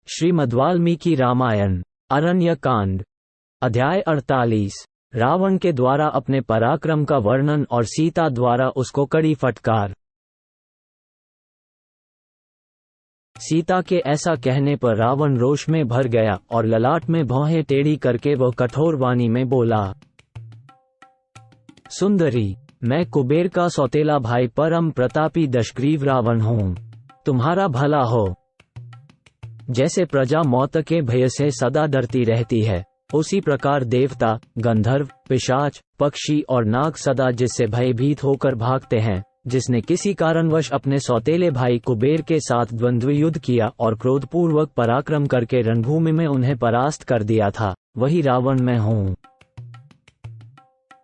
श्रीमद्वाल्मीकि रामायण अरण्य कांड अध्याय 48। रावण के द्वारा अपने पराक्रम का वर्णन और सीता द्वारा उसको कड़ी फटकार। सीता के ऐसा कहने पर रावण रोष में भर गया और ललाट में भौहें टेढ़ी करके वह कठोर वाणी में बोला, सुंदरी, मैं कुबेर का सौतेला भाई परम प्रतापी दशग्रीव रावण हूँ। तुम्हारा भला हो। जैसे प्रजा मौत के भय से सदा डरती रहती है, उसी प्रकार देवता, गंधर्व, पिशाच, पक्षी और नाग सदा जिससे भयभीत होकर भागते हैं। जिसने किसी कारणवश अपने सौतेले भाई कुबेर के साथ द्वंद्व युद्ध किया और क्रोधपूर्वक पराक्रम करके रणभूमि में उन्हें परास्त कर दिया था, वही रावण मैं हूँ।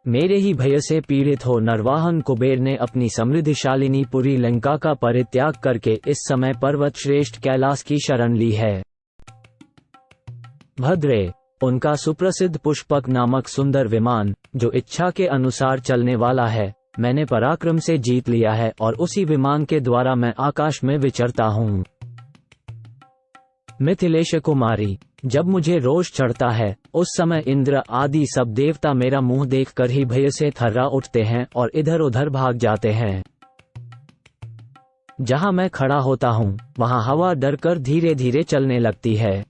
मेरे ही भय से पीड़ित हो नरवाहन कुबेर ने अपनी समृद्धिशालिनी पुरी लंका का परित्याग करके इस समय पर्वत श्रेष्ठ कैलाश की शरण ली है। भद्रे, उनका सुप्रसिद्ध पुष्पक नामक सुंदर विमान, जो इच्छा के अनुसार चलने वाला है, मैंने पराक्रम से जीत लिया है और उसी विमान के द्वारा मैं आकाश में विचरता हूँ। मिथिलेश कुमारी, जब मुझे रोष चढ़ता है, उस समय इंद्र आदि सब देवता मेरा मुंह देखकर ही भय से थर्रा उठते हैं और इधर उधर भाग जाते हैं। जहां मैं खड़ा होता हूं, वहां हवा डरकर धीरे धीरे चलने लगती है।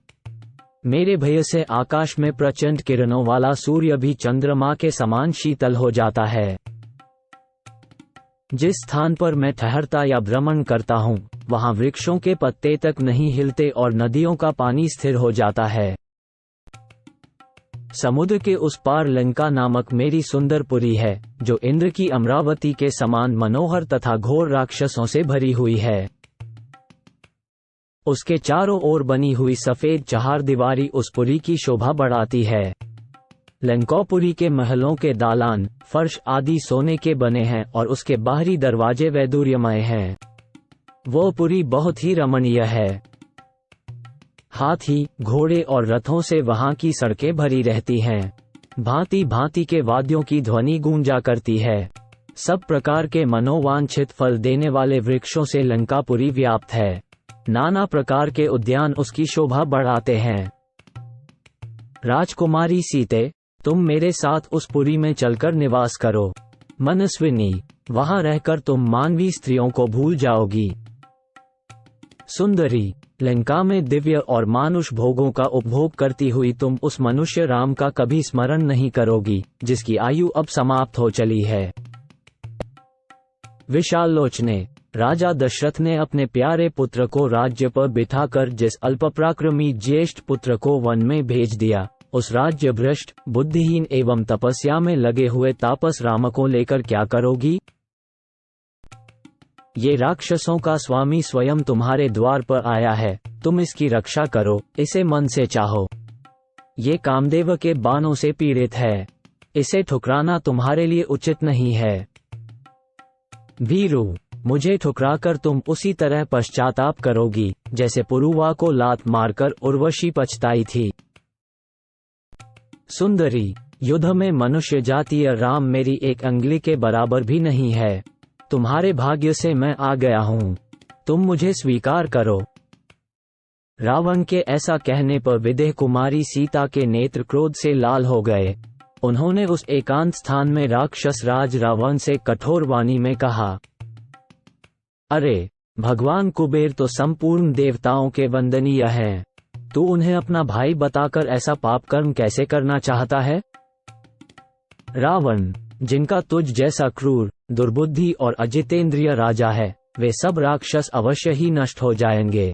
मेरे भय से आकाश में प्रचंड किरणों वाला सूर्य भी चंद्रमा के समान शीतल हो जाता है। जिस स्थान पर मैं ठहरता या भ्रमण करता हूँ, वहां वृक्षों के पत्ते तक नहीं हिलते और नदियों का पानी स्थिर हो जाता है। समुद्र के उस पार लंका नामक मेरी सुंदरपुरी है, जो इंद्र की अमरावती के समान मनोहर तथा घोर राक्षसों से भरी हुई है। उसके चारों ओर बनी हुई सफेद चहारदीवारी उस पुरी की शोभा बढ़ाती है। लंकापुरी के महलों के दालान, फर्श आदि सोने के बने हैं और उसके बाहरी दरवाजे वैदूर्यमय हैं। वो पुरी बहुत ही रमणीय है। हाथी, घोड़े और रथों से वहां की सड़कें भरी रहती हैं। भांति भांति के वाद्यों की ध्वनि गूंजा करती है। सब प्रकार के मनोवांछित फल देने वाले वृक्षों से लंकापुरी व्याप्त है। नाना प्रकार के उद्यान उसकी शोभा बढ़ाते हैं। राजकुमारी सीते, तुम मेरे साथ उस पुरी में चलकर निवास करो। मनस्विनी, वहां रहकर तुम मानवी स्त्रियों को भूल जाओगी। सुंदरी, लंका में दिव्य और मानुष भोगों का उपभोग करती हुई तुम उस मनुष्य राम का कभी स्मरण नहीं करोगी, जिसकी आयु अब समाप्त हो चली है। विशालोचने, राजा दशरथ ने अपने प्यारे पुत्र को राज्य पर बिठाकर जिस अल्पपराक्रमी ज्येष्ठ पुत्र को वन में भेज दिया, उस राज्य भ्रष्ट, बुद्धिहीन एवं तपस्या में लगे हुए तापस राम को लेकर क्या करोगी? ये राक्षसों का स्वामी स्वयं तुम्हारे द्वार पर आया है, तुम इसकी रक्षा करो, इसे मन से चाहो। ये कामदेव के बाणों से पीड़ित है, इसे ठुकराना तुम्हारे लिए उचित नहीं है। भीरू, मुझे ठुकराकर तुम उसी तरह पश्चाताप करोगी, जैसे पुरुवा को लात मारकर उर्वशी पछताई थी। सुंदरी, युद्ध में मनुष्य जातीय राम मेरी एक अंगुली के बराबर भी नहीं है। तुम्हारे भाग्य से मैं आ गया हूँ, तुम मुझे स्वीकार करो। रावण के ऐसा कहने पर विदेह कुमारी सीता के नेत्र क्रोध से लाल हो गए। उन्होंने उस एकांत स्थान में राक्षस राज रावण से कठोर वाणी में कहा, अरे, भगवान कुबेर तो संपूर्ण देवताओं के वंदनीय हैं। तू उन्हें अपना भाई बताकर ऐसा पाप कर्म कैसे करना चाहता है? रावण, जिनका तुझ जैसा क्रूर, दुर्बुद्धि और अजितेंद्रिय राजा है, वे सब राक्षस अवश्य ही नष्ट हो जाएंगे।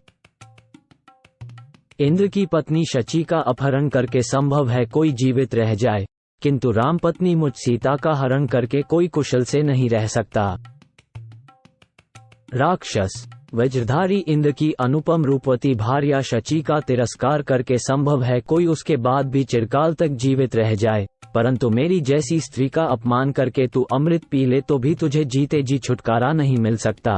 इंद्र की पत्नी शची का अपहरण करके संभव है कोई जीवित रह जाए, किंतु राम पत्नी मुझ सीता का हरण करके कोई कुशल से नहीं रह सकता। राक्षस, वज्रधारी इंद्र की अनुपम रूपवती भार्या शची का तिरस्कार करके संभव है कोई उसके बाद भी चिरकाल तक जीवित रह जाए, परंतु मेरी जैसी स्त्री का अपमान करके तू अमृत पी ले तो भी तुझे जीते जी छुटकारा नहीं मिल सकता।